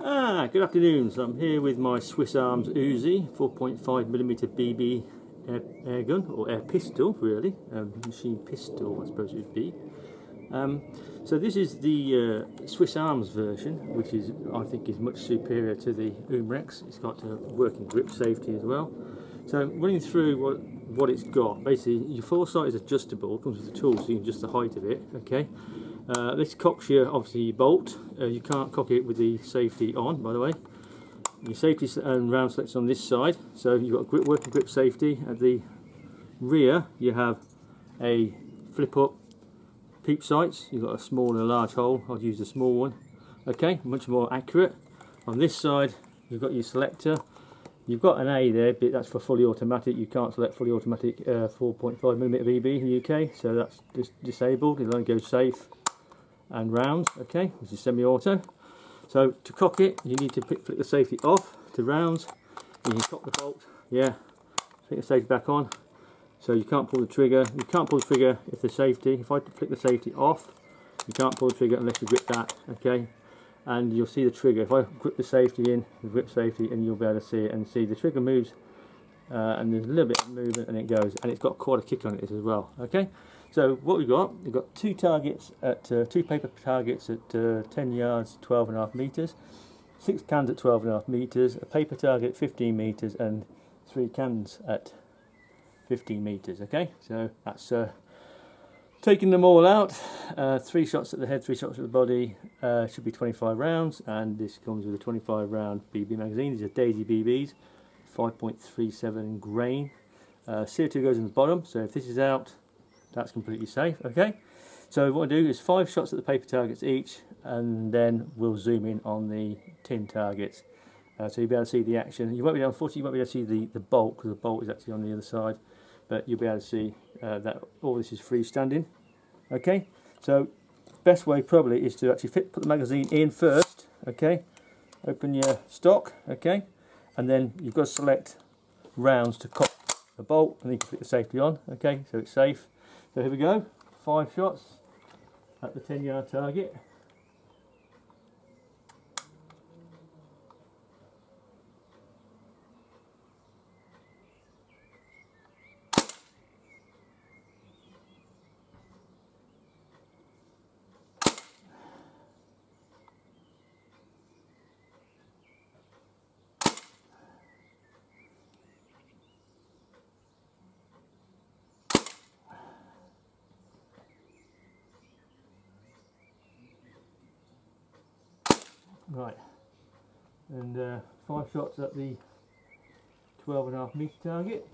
Good afternoon. So I'm here with my Swiss Arms Uzi 4.5mm BB air gun, or air pistol really, machine pistol I suppose it would be. So this is the Swiss Arms version, which is, I think, is much superior to the Umrex. It's got working grip safety as well. So running through what it's got, basically your foresight is adjustable, it comes with the tools so you can adjust the height of it, okay. This cocks obviously your bolt. You can't cock it with the safety on, by the way. Your safety and round selects on this side, so you've got working grip safety. At the rear you have a flip up peep sights. You've got a small and a large hole. I'll use the small one, okay, much more accurate. On this side you've got your selector. You've got an A there, but that's for fully automatic. You can't select fully automatic 4.5mm BB in the UK, so that's disabled. It'll only go safe and rounds, okay, which is semi-auto. So to cock it, you need to flick the safety off to rounds. You can cock the bolt, yeah, flick the safety back on. So you can't pull the trigger. You can't pull the trigger if the safety. If I flick the safety off, you can't pull the trigger unless you grip that, okay. And you'll see the trigger. If I grip the safety in, the grip safety, and you'll be able to see it and see the trigger moves, and there's a little bit of movement, and it goes, and it's got quite a kick on it as well, okay. So what we've got two targets at two paper targets at 10 yards, 12.5 meters, 6 cans at 12.5 meters, a paper target at 15 meters, and 3 cans at 15 meters. Okay, so that's taking them all out. 3 shots at the head, 3 shots at the body. Should be 25 rounds, and this comes with a 25 round BB magazine. These are Daisy BBs, 5.37 grain. CO2 goes in the bottom, so if this is out, that's completely safe, okay. So what I do is 5 shots at the paper targets each, and then we'll zoom in on the tin targets. So you'll be able to see the action. You won't be able, unfortunately, you won't be able to see the bolt, because the bolt is actually on the other side, but you'll be able to see that all this is freestanding, okay. So best way probably is to actually put the magazine in first, okay. Open your stock, okay, and then you've got to select rounds to cock the bolt, and then you can put the safety on, okay, so it's safe. So here we go, 5 shots at the 10-yard target. Right, and 5 shots at the 12.5 meter target.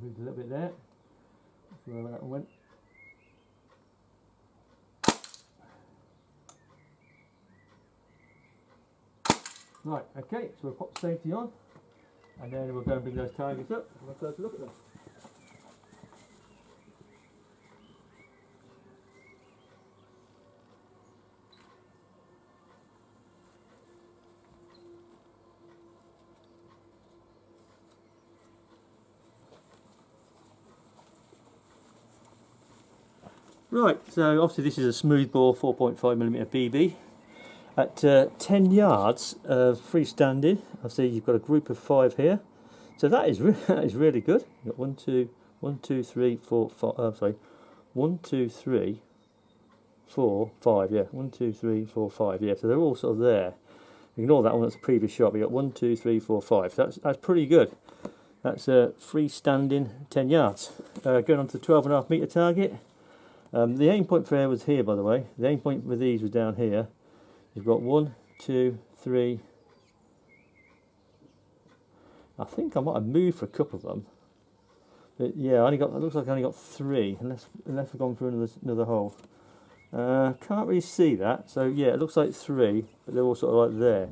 Moved a little bit there. See where that went. Right, okay, so we'll pop the safety on, and then we'll go and bring those targets up and we'll close a look at them. Right, so obviously this is a smoothbore 4.5mm BB. At 10 yards of freestanding, I see you've got a group of 5 here, so that is really good. You've got 1, 2, 3, 4, 5. Sorry, 1, 2, 3, 4, 5. Yeah, 1, 2, 3, 4, 5. Yeah, so they're all sort of there. Ignore that one; that's a previous shot. We got 1, 2, 3, 4, 5. So that's pretty good. That's freestanding 10 yards. Going on to the 12.5 meter target. The aim point for air was here, by the way. The aim point with these was down here. You've got 1, 2, 3. I think I might have moved for a couple of them. But yeah, it looks like I only got 3, unless we've gone through another hole. Can't really see that. So yeah, it looks like 3, but they're all sort of like there.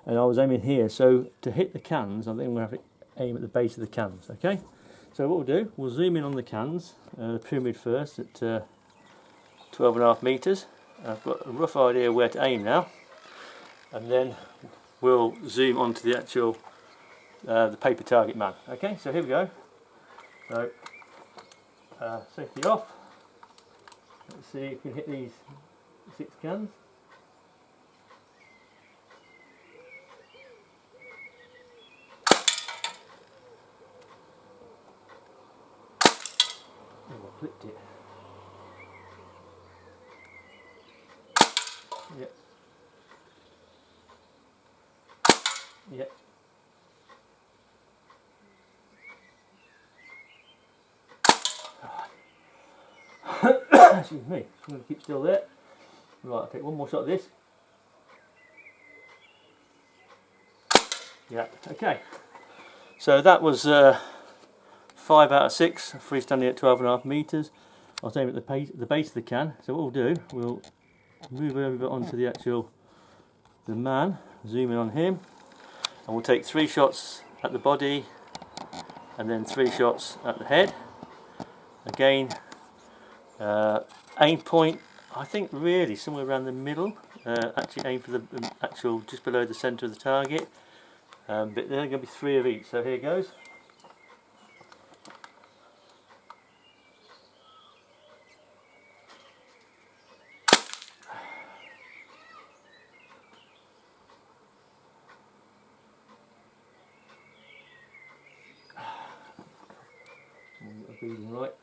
And I was aiming here. So to hit the cans, I think I'm going to have to aim at the base of the cans. Okay. So what we'll do, we'll zoom in on the cans. The pyramid first at 12.5 meters. I've got a rough idea where to aim now, and then we'll zoom onto the actual the paper target man. Okay, so here we go. So safety off. Let's see if we can hit these 6 cans. Oh, I clipped it. Yep. Yep. Excuse me, I'm going to keep still there. Right, I'll take one more shot of this. Yeah, okay. So that was 5 out of 6, freestanding at 12.5 metres. I'll aim at the base of the can. So what we'll do, we'll move over onto the man, zoom in on him, and we'll take 3 shots at the body and then 3 shots at the head. Again, aim point, I think really somewhere around the middle. Actually aim for the actual just below the centre of the target. But there are going to be 3 of each. So here goes. Breathing right.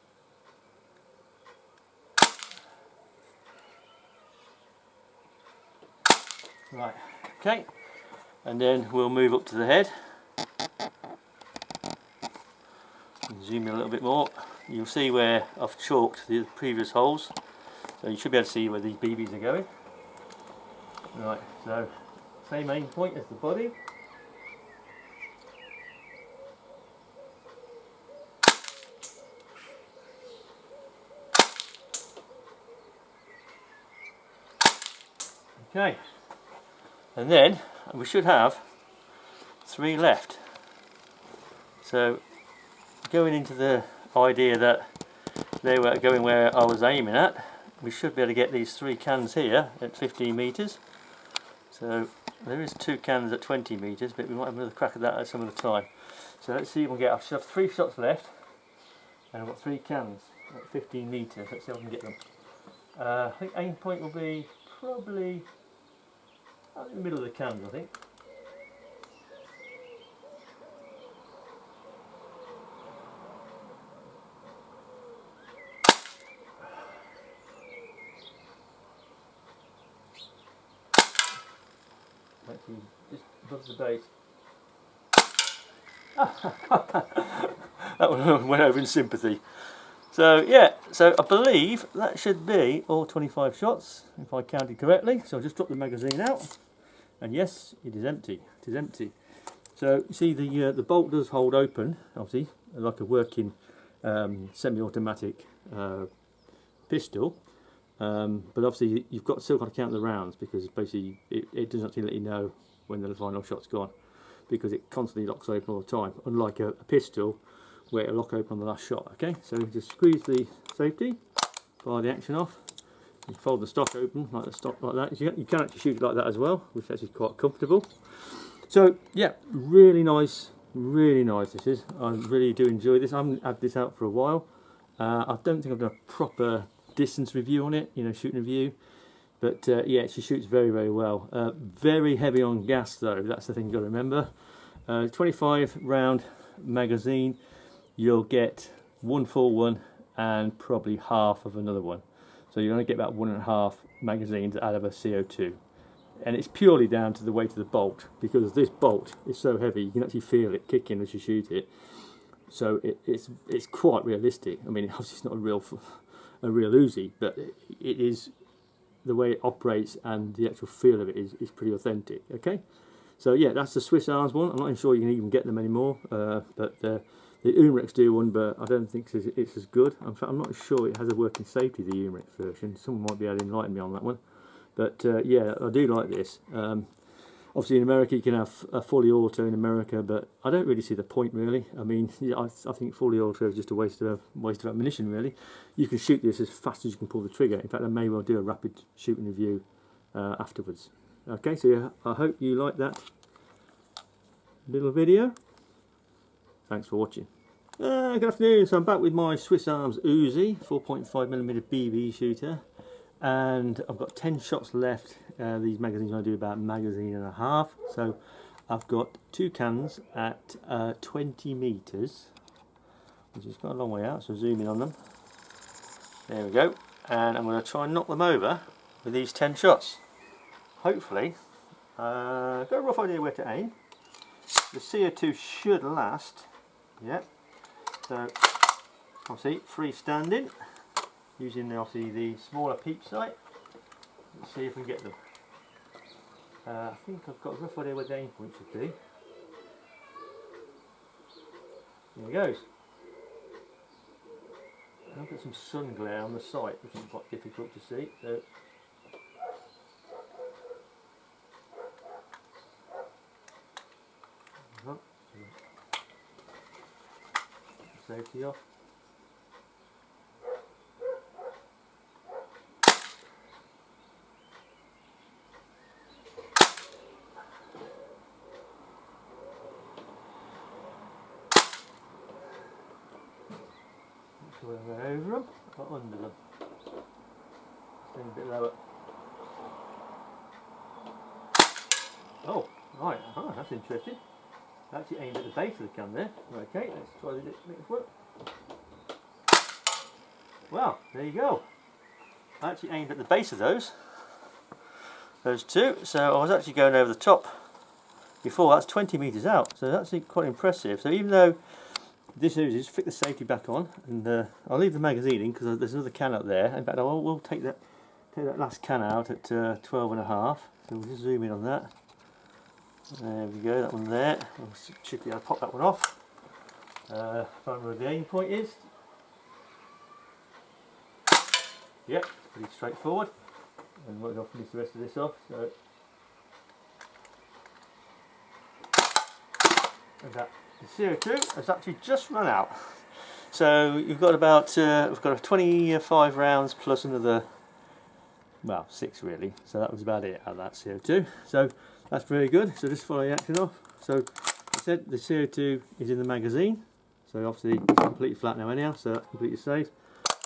Right, okay, and then we'll move up to the head. Zoom in a little bit more. You'll see where I've chalked the previous holes, so you should be able to see where these BBs are going. Right, so same aim point as the body. Okay, and then we should have 3 left. So going into the idea that they were going where I was aiming at, we should be able to get these 3 cans here at 15 metres. So there is 2 cans at 20 metres, but we might have another crack at that at some other time. So let's see if we can get. I should have 3 shots left, and I've got 3 cans at 15 metres. Let's see if I can get them. I think aim point will be probably out in the middle of the cans, I think. Actually, just above the base. That one went over in sympathy. So yeah, so I believe that should be all 25 shots, if I counted correctly. So I'll just drop the magazine out, and yes, it is empty. It is empty. So you see the bolt does hold open, obviously, like a working semi-automatic pistol. But obviously you've still got to count the rounds, because basically it doesn't actually let you know when the final shot's gone, because it constantly locks open all the time, unlike a pistol where it'll lock open on the last shot. Okay, so just squeeze the safety, fire the action off, you fold the stock open like that. You can actually shoot it like that as well, which is actually quite comfortable. So yeah, really nice this is. I really do enjoy this. I haven't had this out for a while. I don't think I've done a proper distance review on it, shooting review, but yeah, she shoots very well. Very heavy on gas though, that's the thing you've got to remember. 25 round magazine, you'll get 1 full one and probably half of another one, so you're going to get about 1.5 magazines out of a CO2, and it's purely down to the weight of the bolt, because this bolt is so heavy you can actually feel it kicking as you shoot it. So it's quite realistic. I mean, obviously it's not a real Uzi, but it is, the way it operates and the actual feel of it is pretty authentic. Okay, so yeah, that's the Swiss Arms one. I'm not even sure you can even get them anymore, but the Unrex do one, but I don't think it's as good. In fact, I'm not sure it has a working safety, the Unrex version. Someone might be able to enlighten me on that one, but yeah, I do like this. Obviously in America you can have a fully auto in America, but I don't really see the point really. I mean, yeah, I think fully auto is just a waste of ammunition really. You can shoot this as fast as you can pull the trigger. In fact, I may well do a rapid shooting review afterwards. Okay, so yeah, I hope you like that little video. Thanks for watching. Good afternoon. So I'm back with my Swiss Arms Uzi 4.5mm BB shooter, and I've got 10 shots left. These magazines I do about a magazine and a half, so I've got 2 cans at 20 meters, which is quite a long way out, so zoom in on them. There we go, and I'm going to try and knock them over with these 10 shots. Hopefully, got a rough idea where to aim. The CO2 should last, yeah. So obviously freestanding, using obviously the smaller peep sight. Let's see if we can get them. I think I've got a rough idea where the aim point should be. Here it goes. I've got some sun glare on the sight, which is quite difficult to see. So safety off. So we're over them or under them. Stay a bit lower. Oh, right, that's interesting. Actually aimed at the base of the can there. Okay, let's try the next one. Well, there you go. I actually aimed at the base of those 2. So I was actually going over the top before. That's 20 meters out. So that's quite impressive. So even though this Uzi, just flick the safety back on, and I'll leave the magazine in because there's another can up there. In fact, we'll take that last can out at 12.5. So we'll just zoom in on that. There we go, that one there. I'll pop that one off. Find where the aim point is. Yep, pretty straightforward. And we're going to finish the rest of this off. So, and that the CO2 has actually just run out. So you've got about we've got 25 rounds plus another, well, 6 really. So that was about it out of that CO2. So that's very good. So just follow the action off. So I said the CO2 is in the magazine. So obviously it's completely flat now anyhow, so that's completely safe.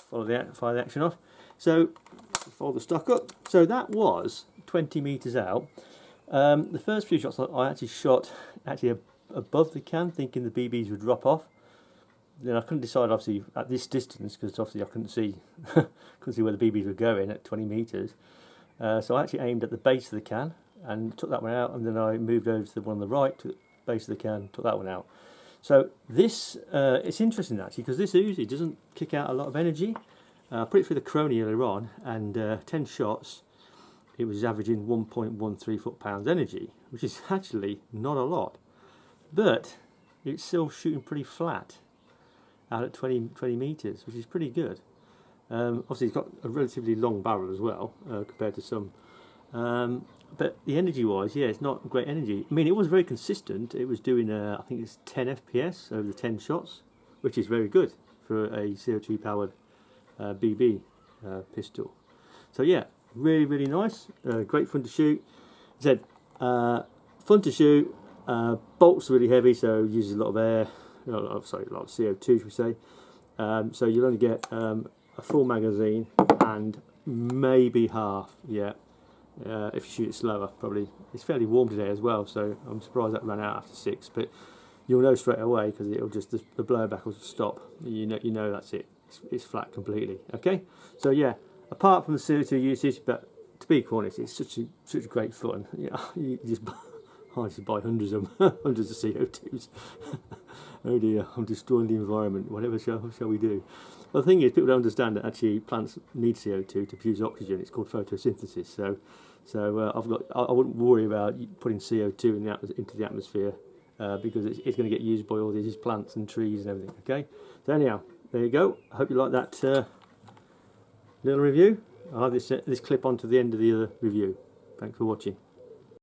Fire the action off. So fold the stock up. So that was 20 meters out. The first few shots I actually shot above the can, thinking the BBs would drop off. Then I couldn't decide obviously at this distance because obviously I couldn't see where the BBs were going at 20 meters. So I actually aimed at the base of the can and took that one out, and then I moved over to the one on the right, to the base of the can, took that one out. So this, it's interesting actually, because this Uzi doesn't kick out a lot of energy. I put it through the Crony earlier on, and 10 shots, it was averaging 1.13 foot-pounds energy, which is actually not a lot. But it's still shooting pretty flat out at 20 meters, which is pretty good. Obviously it's got a relatively long barrel as well, compared to some. But the energy-wise, yeah, it's not great energy. I mean, it was very consistent. It was doing, I think it's 10 FPS over the 10 shots, which is very good for a CO2-powered BB pistol. So yeah, really, really nice. Great fun to shoot. As I said, fun to shoot. Bolt's really heavy, so uses a lot of air. A lot of CO2, should we say. So you'll only get a full magazine and maybe half, yeah. If you shoot it slower, probably. It's fairly warm today as well, so I'm surprised that ran out after 6. But you'll know straight away because it'll just the blowback will stop. You know that's it. It's flat completely. Okay. So yeah, apart from the CO2 usage, but to be honest, it's such great fun. Yeah, you just buy hundreds of CO2s. Oh dear, I'm destroying the environment. Whatever shall we do? Well, the thing is, people don't understand that actually plants need CO2 to produce oxygen. It's called photosynthesis. So I wouldn't worry about putting CO2 into the atmosphere because it's going to get used by all these plants and trees and everything. Okay. So anyhow, there you go. I hope you like that little review. I'll have this clip on to the end of the other review. Thanks for watching.